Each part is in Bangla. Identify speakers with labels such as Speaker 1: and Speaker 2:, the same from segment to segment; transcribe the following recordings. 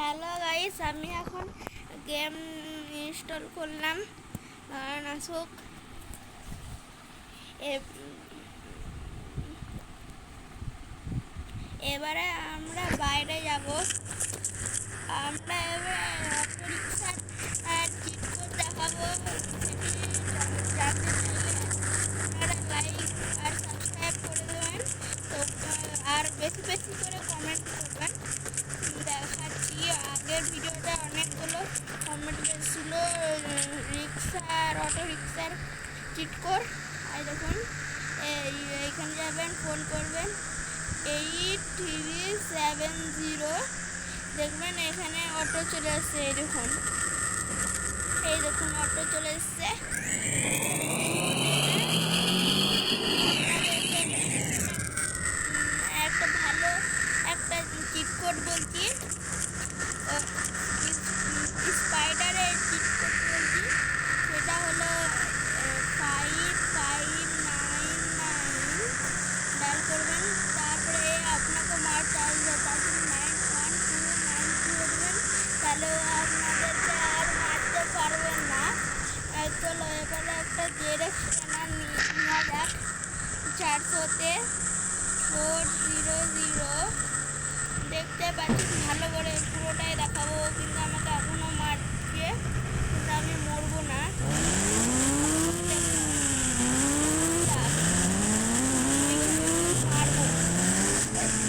Speaker 1: হ্যালো গাইস, আমি এখন গেম ইনস্টল করলাম। আসুক। এবারে আমরা বাইরে যাব। আমরা এবারে অটো রিক্সার চিট কোড দেখাবো। জানতে চাইলে আপনারা লাইক আর সাবস্ক্রাইব করে দেবেন। তো আর বেশি বেশি করে কমেন্ট করবেন। দেখাচ্ছি, আগের ভিডিওটা অনেকগুলো কমেন্ট পেয়েছিল রিক্সার অটো রিক্সার চিট কোড। আর দেখুন, এইখানে যাবেন, ফোন করবেন 8370, দেখবেন এখানে অটো চলে আসছে। এই দেখুন অটো চলে এসছে। একটা ভালো একটা চিট কোড বলছি, স্পাইডারের চিট কোড বলছি। সেটা হলো 5599 ডায়াল করবেন। তারপরে আপনাকে মার চার্জ তারপরে 91292 দেবেন। তাহলেও আপনাদেরকে আর মারতে পারবেন না। চলো এবারে একটা জেরক্স স্ক্যানার নেওয়া যাক। 400-তে 400 দেখতে পাচ্ছি। ভালো করে পুরোটাই দেখাবো, কিন্তু আমাকে এখনও মারছে, কিন্তু আমি মরবো না। মারবো,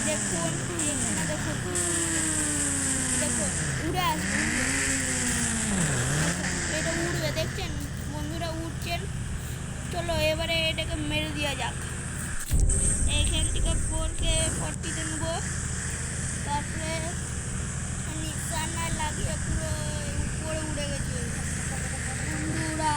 Speaker 1: দেখুন এখানে দেখুন, দেখুন উড়ে আসবে, এটা উড়বে, দেখছেন বন্ধুরা উঠছেন। চলো এবারে এটাকে মেরে দেওয়া যাক। এইখান থেকে 4K40 নেবো। তারপরে নিশানা লাগিয়ে পুরো উপরে উড়ে গেছে বন্ধুরা।